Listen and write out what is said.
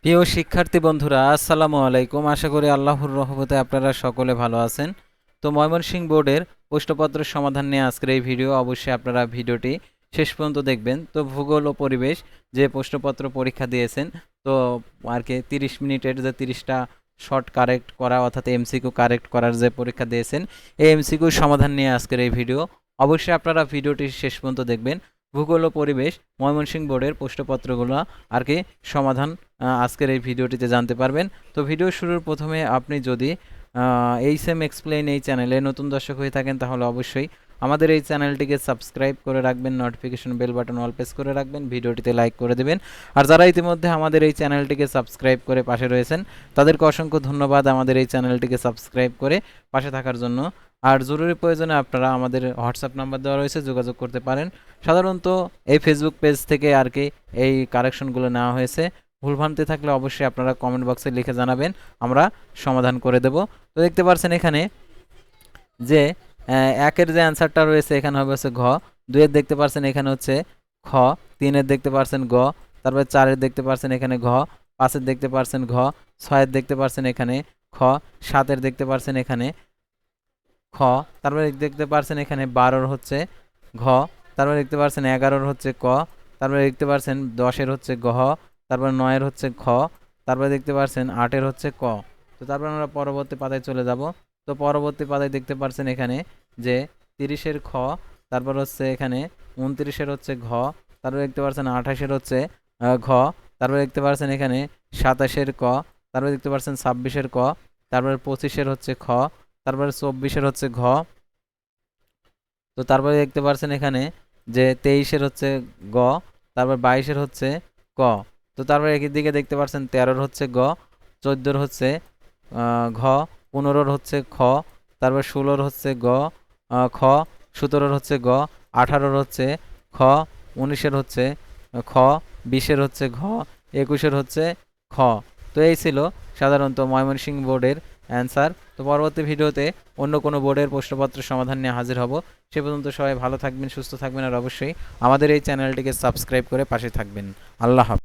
প্রিয় শিক্ষার্থী বন্ধুরা, আসসালামু আলাইকুম। আশা করি আল্লাহর রহমতে আপনারা সকলে ভালো আছেন। তো ময়মনসিংহ বোর্ডের প্রশ্নপত্রের সমাধান নিয়ে আজকের এই ভিডিও। অবশ্যই আপনারা ভিডিওটি শেষ পর্যন্ত দেখবেন। তো ভূগোল ও পরিবেশ যে প্রশ্নপত্র পরীক্ষা দিয়েছেন, তো আর কি 30 মিনিটের যে 30টা শর্ট কারেক্ট করা অর্থাৎ এমসিকিউ কারেক্ট করার যে পরীক্ষা দিয়েছেন, এই এমসিকিউ সমাধান নিয়ে আজকের এই ভিডিও। অবশ্যই আপনারা ভিডিওটি শেষ পর্যন্ত দেখবেন। ভূগোল ও পরিবেশ ময়মনসিংহ বোর্ডের প্রশ্নপত্রগুলো আর কি সমাধান আজকের এই ভিডিওটিতে জানতে পারবেন। তো ভিডিও শুরুর প্রথমে আপনি যদি এইচএম এক্সপ্লেইন এই চ্যানেলে নতুন দর্শক হয়ে থাকেন, তাহলে অবশ্যই আমাদের এই চ্যানেলটিকে সাবস্ক্রাইব করে রাখবেন, notification bell button all press করে রাখবেন, ভিডিওটিতে লাইক করে দেবেন। আর যারা ইতিমধ্যে আমাদের এই চ্যানেলটিকে সাবস্ক্রাইব করে পাশে রয়েছেন, তাদেরকে অসংখ্য ধন্যবাদ আমাদের এই চ্যানেলটিকে সাবস্ক্রাইব করে পাশে থাকার জন্য। আর জরুরি প্রয়োজনে আপনারা আমাদের হোয়াটসঅ্যাপ নাম্বার দেওয়া রয়েছে, যোগাযোগ করতে পারেন। সাধারণত এই ফেসবুক পেজ থেকে আর কি এই কারেকশনগুলো নেওয়া হয়েছে। ভুলভ্রান্তি থাকলে অবশ্যই আপনারা কমেন্ট বক্সে লিখে জানাবেন, আমরা সমাধান করে দেব। তো দেখতে পাচ্ছেন এখানে যে একের যে অ্যান্সারটা রয়েছে এখানে হবে হচ্ছে ঘ, দুইয়ের দেখতে পাচ্ছেন এখানে হচ্ছে খ, তিনের দেখতে পাচ্ছেন গ, তারপরে চারের দেখতে পাচ্ছেন এখানে ঘ, পাঁচের দেখতে পাচ্ছেন ঘ, ছয়ের দেখতে পাচ্ছেন এখানে খ, সাতের দেখতে পাচ্ছেন এখানে খ, তারপরে দেখতে পাচ্ছেন এখানে 12 হচ্ছে ঘ, তারপরে দেখতে পাচ্ছেন 11 হচ্ছে ক, তারপরে দেখতে পাচ্ছেন 10 হচ্ছে গহ, তারপর 9 হচ্ছে খ, তারপরে দেখতে পাচ্ছেন 8 হচ্ছে ক। তো তারপর আমরা পরবর্তী পাতায় চলে যাব। তো পরবর্তী পাতায় দেখতে পাচ্ছেন এখানে যে 30 খ, তারপর হচ্ছে এখানে 29 হচ্ছে ঘ, তারপরে দেখতে পাচ্ছেন 28 হচ্ছে ঘ, তারপরে দেখতে পাচ্ছেন এখানে 27 ক, তারপরে দেখতে পাচ্ছেন 26 ক, তারপরে 25 হচ্ছে খ, তারপরে 24 হচ্ছে ঘ। তো তারপরে দেখতে পাচ্ছেন এখানে যে 23 হচ্ছে গ, তারপর 22 হচ্ছে ক। তো তারপরে একই দিকে দেখতে পাচ্ছেন 13 হচ্ছে গ, 14 হচ্ছে ঘ, 15 হচ্ছে খ, তারপর 16 হচ্ছে গ, খ, 17 হচ্ছে গ, 18 হচ্ছে খ, 19 হচ্ছে খ, 20 হচ্ছে ঘ, 21 হচ্ছে খ। তো এই ছিল সাধারণত ময়মনসিংহ বোর্ডের অ্যান্সার। তো পরবর্তী ভিডিওতে অন্য কোনো বোর্ডের প্রশ্নপত্রের সমাধান নিয়ে হাজির হব। সে পর্যন্ত সবাই ভালো থাকবেন, সুস্থ থাকবেন, আর অবশ্যই আমাদের এই চ্যানেলটিকে সাবস্ক্রাইব করে পাশে থাকবেন। আল্লাহ হাফেজ।